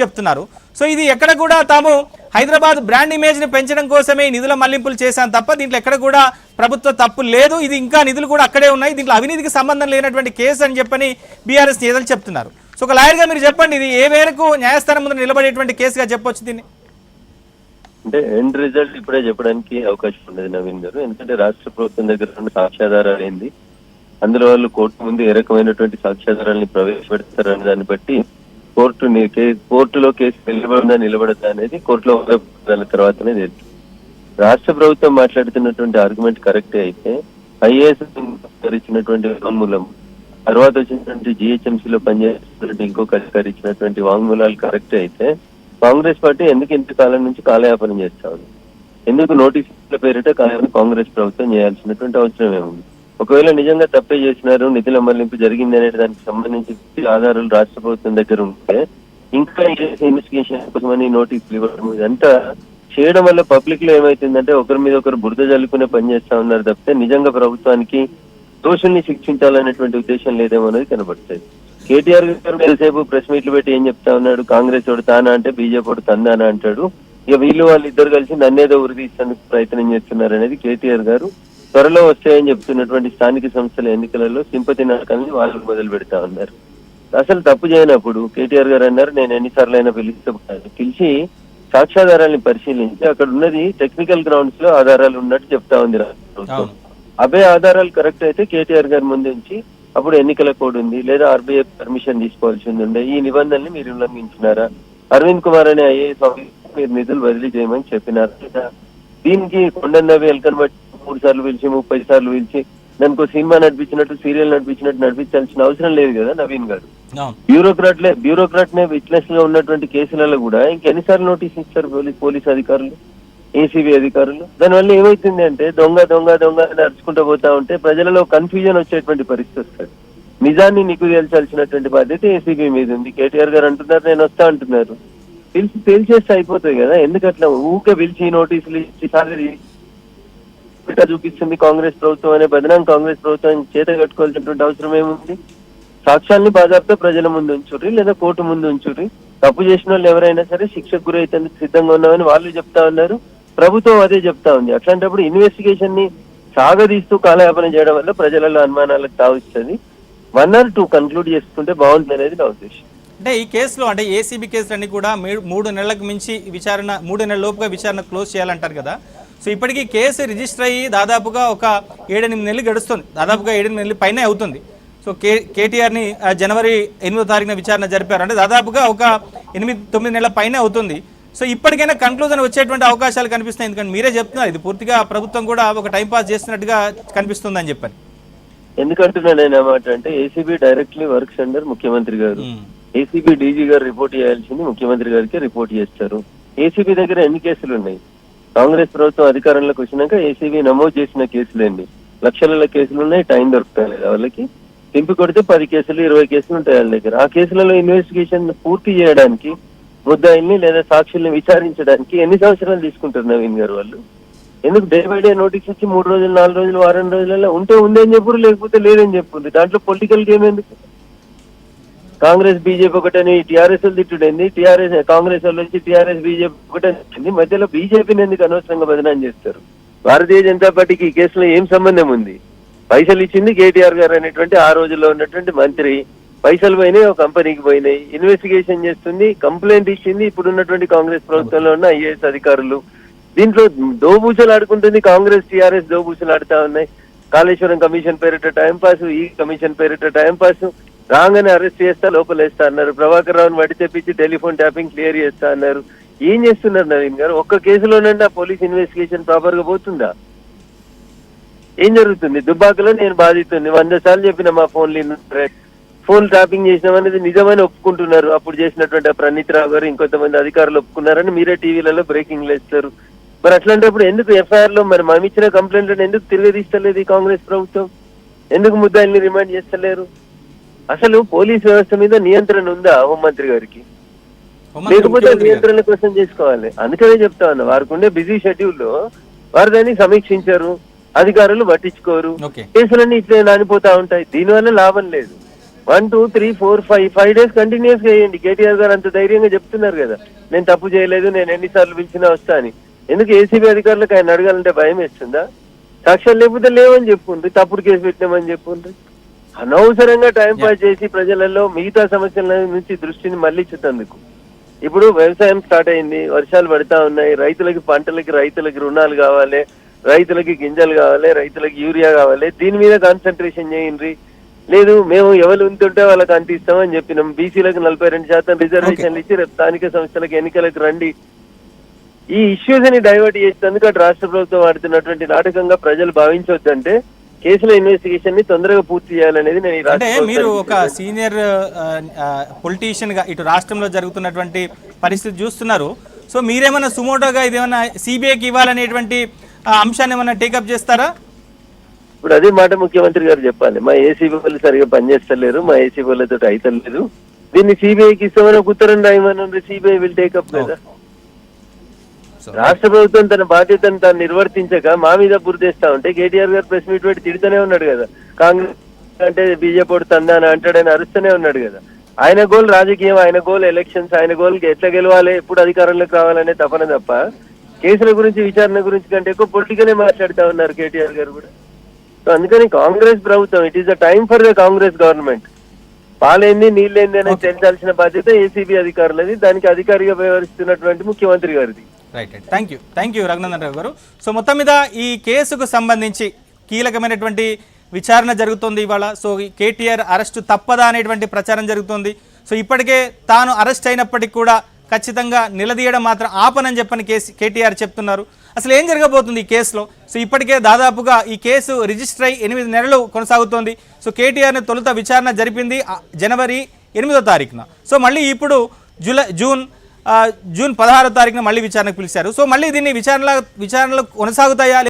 చెప్తున్నారు. సో ఇది ఎక్కడ కూడా తాము హైదరాబాద్ బ్రాండ్ ఇమేజ్ ని పెంచడం కోసమే నిధుల మళ్లింపులు చేశాను తప్ప దీంట్లో ఎక్కడ కూడా ప్రభుత్వ తప్పు లేదు, ఇది ఇంకా నిధులు కూడా అక్కడే ఉన్నాయి, దీంట్లో అవినీతికి సంబంధం లేనటువంటి కేసు అని చెప్పని బీఆర్ఎస్ నేతలు చెప్తున్నారు. సో ఒక లాయర్ గా మీరు చెప్పండి, ఇది ఏ మేరకు న్యాయస్థానం ముందు నిలబడేటువంటి కేసుగా చెప్పొచ్చు దీన్ని? అంటే ఎండ్ రిజల్ట్ ఇప్పుడే చెప్పడానికి అవకాశం ఉండదు నవీన్ గారు. ఎందుకంటే రాష్ట్ర ప్రభుత్వం దగ్గర ఉన్న సాక్ష్యాధారాలు ఏంది, అందులో వాళ్ళు కోర్టు ముందు ఏ రకమైనటువంటి సాక్ష్యాధారాలని ప్రవేశపెడతారనే దాన్ని బట్టి కోర్టులో కేసు నిలబడిందా నిలబడదా అనేది కోర్టులో తర్వాతనే తెలుసు. రాష్ట్ర ప్రభుత్వం మాట్లాడుతున్నటువంటి ఆర్గ్యుమెంట్ కరెక్టే అయితే ఐఏఎస్ ఇచ్చినటువంటి వాంగ్మూలం, తర్వాత వచ్చినటువంటి జిహెచ్ఎంసీలో పనిచేస్తున్నటువంటి ఇంకొక అధికారి ఇచ్చినటువంటి వాంగ్మూలాలు కరెక్టే అయితే కాంగ్రెస్ పార్టీ ఎందుకు ఇంతకాలం నుంచి కాలయాపన చేస్తా ఉంది? ఎందుకు నోటీసుల పేరిట కాంగ్రెస్ ప్రభుత్వం చేయాల్సినటువంటి అవసరం ఏముంది? ఒకవేళ నిజంగా తప్పే చేసినారు, నిధుల మళ్లింపు జరిగింది అనే దానికి సంబంధించి ఆధారాలు రాష్ట్ర ప్రభుత్వం దగ్గర ఉంటే ఇంకా ఇన్వెస్టిగేషన్ కోసమని నోటీసులు ఇవ్వడం ఇదంతా చేయడం వల్ల పబ్లిక్ లో ఏమైతుందంటే ఒకరి మీద ఒకరు బురద జల్లుకునే పని చేస్తా ఉన్నారు తప్పితే నిజంగా ప్రభుత్వానికి దోషుల్ని శిక్షించాలనేటువంటి ఉద్దేశం లేదేమో అనేది కనబడుతుంది. కేటీఆర్ గారు ఎంతసేపు ప్రెస్ మీట్లు పెట్టి ఏం చెప్తా ఉన్నాడు, కాంగ్రెస్ వాడు తానా అంటే బీజేపీ వాడు తందానా అంటాడు. ఇక వాళ్ళిద్దరు కలిసి నన్నేదో ఉరిదీసేందుకు ప్రయత్నం చేస్తున్నారు అనేది కేటీఆర్ గారు త్వరలో వస్తాయని చెప్తున్నటువంటి స్థానిక సంస్థల ఎన్నికలలో సింపతి నాటకాలని వాళ్ళు మొదలు పెడతా ఉన్నారు. అసలు తప్పు చేయనప్పుడు కేటీఆర్ గారు అన్నారు నేను ఎన్నిసార్లు అయినా పిలిచి సాక్ష్యాధారాలను పరిశీలించి అక్కడ ఉన్నది టెక్నికల్ గ్రౌండ్స్ లో ఆధారాలు ఉన్నట్టు చెప్తా ఉంది రాష్ట్ర అవే ఆధారాలు కరెక్ట్ అయితే కేటీఆర్ గారి ముందు నుంచి అప్పుడు ఎన్నికల కోడ్ ఉంది లేదా ఆర్బీఐ పర్మిషన్ తీసుకోవాల్సింది ఉండే, ఈ నిబంధనల్ని మీరు ఉల్లంఘించినారా? అరవింద్ కుమార్ అనే ఐఏఎస్ ఆఫీసర్ మీరు నిధులు బదిలీ చేయమని చెప్పినారా? దీనికి కొండన్నవి ఎల్కన్ బట్టి 3 సార్లు పిలిచి 30 సార్లు పిలిచి దానికి సినిమా నడిపించినట్టు సీరియల్ నడిపించినట్టు నడిపించాల్సిన అవసరం లేదు కదా నవీన్ గారు. బ్యూరోక్రాట్ నే విట్నెస్ గా ఉన్నటువంటి కేసులలో కూడా ఇంకెన్నిసార్లు నోటీస్ ఇస్తారు పోలీస్ అధికారులు, ఏసీబీ అధికారులు? దానివల్ల ఏమైతుంది అంటే దొంగ దొంగ దొంగ నడుచుకుంటూ పోతా ఉంటే ప్రజలలో కన్ఫ్యూజన్ వచ్చేటువంటి పరిస్థితి వస్తుంది. నిజాన్ని నీకు తేల్చాల్సినటువంటి బాధ్యత ఏసీబీ మీద ఉంది. కేటీఆర్ గారు అంటున్నారు నేను వస్తా అంటున్నారు, తేల్చేస్తే అయిపోతాయి కదా. ఎందుకట్లా ఊకే పిలిచి నోటీసులు ఇచ్చి సాలరీ చూపిస్తుంది కాంగ్రెస్ ప్రభుత్వం అనే బదనాం కాంగ్రెస్ ప్రభుత్వం చేత కట్టుకోవాల్సినటువంటి అవసరం ఏముంది? సాక్ష్యాన్ని బాధాపుతో ప్రజల ముందు ఉంచుర్రి లేదా కోర్టు ముందు ఉంచుర్రి. తప్పు చేసిన వాళ్ళు ఎవరైనా సరే శిక్షకు గురైతే సిద్ధంగా ఉన్నామని వాళ్ళు చెప్తా ఉన్నారు, ప్రభుత్వం అదే చెప్తా ఉంది. అట్లాంటప్పుడు ఇన్వెస్టిగేషన్ ని సాగదీస్తూ కాలయాపన చేయడం వల్ల ప్రజలలో అనుమానాలకు తావిస్తుంది. 1 or 2 కన్క్లూడ్ చేసుకుంటే బాగుంటుంది అనేది నా ఉద్దేశం. అంటే ఈ కేసులో అంటే ఏసీబీ కేసులన్నీ కూడా 3 నెలలకు మించి విచారణ 3 నెలల లోపుగా విచారణ క్లోజ్ చేయాలంటారు కదా. సో ఇప్పటికీ కేసు రిజిస్టర్ అయ్యి దాదాపుగా ఒక 7-8 నెలలు గడుస్తుంది, దాదాపుగా 7-8 నెలల పైనే అవుతుంది. సో కేటీఆర్ని జనవరి 8వ తారీఖున విచారణ జరిపారు, అంటే దాదాపుగా ఒక 8-9 నెలల పైనే అవుతుంది. సో ఇప్పటికైనా కన్క్లూజన్ వచ్చేటువంటి అవకాశాలు కనిపిస్తున్నాయి, ఎందుకంటే మీరే చెప్తున్నారు ఇది పూర్తిగా ప్రభుత్వం కూడా ఒక టైం పాస్ చేస్తున్నట్టుగా కనిపిస్తుందని చెప్పారు. ఎందుకంటున్నా నేను అన్నమాట అంటే ఏసీబీ డైరెక్ట్లీ వర్క్స్ అండర్ ముఖ్యమంత్రి గారు. ఏసీబీ డీజీ గారు రిపోర్ట్ చేయాల్సింది ముఖ్యమంత్రి గారికి రిపోర్ట్ చేస్తారు. ఏసీబీ దగ్గర ఎన్ని కేసులు ఉన్నాయి? కాంగ్రెస్ ప్రభుత్వం అధికారంలోకి వచ్చినాక ఏసీబీ నమోదు చేసిన కేసులేండి లక్షల కేసులు ఉన్నాయి. టైం దొరుకుతాయి లేదా వాళ్ళకి? తింపి కొడితే 10 కేసులు 20 కేసులు ఉంటాయి వాళ్ళ దగ్గర. ఆ కేసులలో ఇన్వెస్టిగేషన్ పూర్తి చేయడానికి ముద్దాయిల్ని లేదా సాక్షుల్ని విచారించడానికి ఎన్ని సంవత్సరాలు తీసుకుంటారు నవీన్ గారు వాళ్ళు? ఎందుకు డే బై డే నోటీస్ ఇచ్చి 3 రోజులు 4 రోజులు వారం రోజులలో ఉంటే ఉందని చెప్పురు, లేకపోతే లేదని చెప్పుంది. దాంట్లో పొలిటికల్ గేమ్ ఎందుకు? కాంగ్రెస్ బీజేపీ ఒకటని టీఆర్ఎస్ తిట్టుడైంది, టీఆర్ఎస్ కాంగ్రెస్ వాళ్ళు వచ్చి టీఆర్ఎస్ బీజేపీ ఒకటని మధ్యలో బీజేపీని ఎందుకు అనవసరంగా బదనాం చేస్తారు? భారతీయ జనతా పార్టీకి ఈ కేసులో ఏం సంబంధం ఉంది? పైసలు ఇచ్చింది కేటీఆర్ గారు అనేటువంటి ఆ రోజుల్లో ఉన్నటువంటి మంత్రి. పైసలు పోయినాయి, ఒక కంపెనీకి పోయినాయి, ఇన్వెస్టిగేషన్ చేస్తుంది, కంప్లైంట్ ఇచ్చింది ఇప్పుడున్నటువంటి కాంగ్రెస్ ప్రభుత్వంలో ఉన్న ఐఏఎస్ అధికారులు. దీంట్లో దోబూసలు ఆడుకుంటుంది కాంగ్రెస్, టీఆర్ఎస్ దోబూసలు ఆడుతా ఉన్నాయి. కాళేశ్వరం కమిషన్ పేరిట టైంపాస్, ఈ కమిషన్ పేరిట టైంపాస్. రాగానే అరెస్ట్ చేస్తా లోపలేస్తా అన్నారు. ప్రభాకర్ రావుని వడి తెప్పించి టెలిఫోన్ ట్యాపింగ్ క్లియర్ చేస్తా అన్నారు. ఏం చేస్తున్నారు నవీన్ గారు? ఒక్క కేసులోనండి ఆ పోలీస్ ఇన్వెస్టిగేషన్ ప్రాపర్ గా పోతుందా? ఏం జరుగుతుంది? దుబ్బాకలో నేను బాధితుంది 100 సార్లు చెప్పిన మా ఫోన్ ట్యాపింగ్ చేసినామనేది నిజమని ఒప్పుకుంటున్నారు. అప్పుడు చేసినటువంటి ప్రణీత్ రావు గారు ఇంకొంతమంది అధికారులు ఒప్పుకున్నారని మీరే టీవీలలో బ్రేకింగ్ లేస్తారు. మరి అట్లాంటప్పుడు ఎందుకు ఎఫ్ఐఆర్ లో మరి మేము ఇచ్చిన కంప్లైంట్లను ఎందుకు తిరగదీస్తలేదు ఈ కాంగ్రెస్ ప్రభుత్వం? ఎందుకు ముద్దాయిల్ని రిమాండ్ చేస్తలేరు? అసలు పోలీస్ వ్యవస్థ మీద నియంత్రణ ఉందా హోంమంత్రి గారికి? లేకపోతే నియంత్రణ కోసం చేసుకోవాలి. అందుకనే చెప్తా ఉన్నా, వారికి ఉండే బిజీ షెడ్యూల్ లో వారు దాన్ని సమీక్షించారు, అధికారులు పట్టించుకోరు, కేసులన్నీ ఇట్లే నానిపోతా ఉంటాయి. దీనివల్ల లాభం లేదు. 1 2 3 4 5 days కంటిన్యూస్ గా వేయండి. కేటీఆర్ గారు అంత ధైర్యంగా చెప్తున్నారు కదా, నేను తప్పు చేయలేదు, నేను ఎన్నిసార్లు పిలిచినా వస్తా అని. ఎందుకు ఏసీబీ అధికారులకు ఆయన అడగాలంటే భయం వేస్తుందా? సాక్ష్యాలు లేకపోతే లేవని చెప్పుండ్రి, తప్పుడు కేసు పెట్టినామని చెప్పుండ్రి. అనవసరంగా టైం పాస్ చేసి ప్రజలలో మిగతా సమస్యల నుంచి దృష్టిని మళ్లించుతందుకు. ఇప్పుడు వ్యవసాయం స్టార్ట్ అయింది, వర్షాలు పడతా ఉన్నాయి, రైతులకి రుణాలు కావాలి, రైతులకి గింజలు కావాలి, రైతులకి యూరియా కావాలి, దీని మీద కాన్సన్ట్రేషన్ చేయండి. లేదు మేము ఎవరు ఉంటుంటే వాళ్ళకి అంత ఇస్తామని చెప్పినాం. బీసీలకు 42% రిజర్వేషన్లు ఇచ్చి రేపు స్థానిక సంస్థలకు ఎన్నికలకు రండి. ఈ ఇష్యూస్ ని డైవర్ట్ చేసేందుకు అటు రాష్ట్ర ప్రభుత్వం ఆడుతున్నటువంటి నాటకంగా ప్రజలు భావించవద్దంటే కేసుల ఇన్వెస్టిగేషన్ ని తొందరగా పూర్తి చేయాలనేది నేను అంటే మీరు ఒక సీనియర్ పొలిటీషియన్ గా ఇటు రాష్ట్రంలో జరుగుతున్నటువంటి పరిస్థితి చూస్తున్నారు. సో మీరేమన్నా సుమోటోగా ఇదేమన్నా సిబిఐకి ఇవ్వాలనేటువంటి అంశాన్ని ఏమన్నా టేకప్ చేస్తారా? ఇప్పుడు అదే మాట ముఖ్యమంత్రి గారు చెప్పాలి. మా ఏసీబీ వాళ్ళు సరిగా పనిచేస్తలేరు, మా ఏసీబీ వాళ్ళతో అయితలేదు, దీన్ని సిబిఐకి ఇస్తామని ఒక ఉత్తరం రాయమని సిబిఐ విల్ టేకప్ కదా. రాష్ట్ర ప్రభుత్వం తన బాధ్యతను తాను నిర్వర్తించక మా మీద బురదేస్తా ఉంటే కేటీఆర్ గారు ప్రెస్ మీట్ పెట్టి తిడుతూనే ఉన్నాడు కదా. కాంగ్రెస్ అంటే బీజేపీ తందాని అంటాడని అరుస్తూనే ఉన్నాడు కదా. ఆయన గోల్ రాజకీయం, ఆయన గోల్ ఎలక్షన్స్, ఆయన గోల్ ఎట్లా గెలవాలి, ఎప్పుడు అధికారంలోకి రావాలనే తపన తప్ప కేసుల గురించి విచారణ గురించి కంటే ఎక్కువ పొలిటికలే మాట్లాడుతా ఉన్నారు కేటీఆర్ గారు కూడా. సో అందుకని కాంగ్రెస్ ప్రభుత్వం, it is the time for the Congress government. పాలేంది నీళ్ళేంది అనేది తెలిసాల్సిన బాధ్యత ఏసీబీ అధికారులది, దానికి అధికారిగా వ్యవహరిస్తున్నటువంటి ముఖ్యమంత్రి గారిది. Right. Thank you Raghunandan Rao గారు. సో మొత్తం మీద ఈ కేసుకు సంబంధించి కీలకమైనటువంటి విచారణ జరుగుతుంది ఇవాళ. సో కేటీఆర్ అరెస్టు తప్పదా అనేటువంటి ప్రచారం జరుగుతుంది. సో ఇప్పటికే తాను అరెస్ట్ అయినప్పటికీ కూడా ఖచ్చితంగా నిలదీయడం మాత్రం ఆపనని చెప్పని కేటీఆర్ చెప్తున్నారు. అసలు ఏం జరగబోతుంది ఈ కేసులో? సో ఇప్పటికే దాదాపుగా ఈ కేసు రిజిస్టర్ అయి 8 నెలలు కొనసాగుతోంది. సో కేటీఆర్ని తొలుత విచారణ జరిపింది జనవరి 8వ తారీఖున. సో మళ్ళీ ఇప్పుడు జూన్ 16వ తారీఖున మళ్ళీ విచారణకు పిలిచారు. సో మళ్ళీ దీన్ని విచారణలు కొనసాగుతాయా?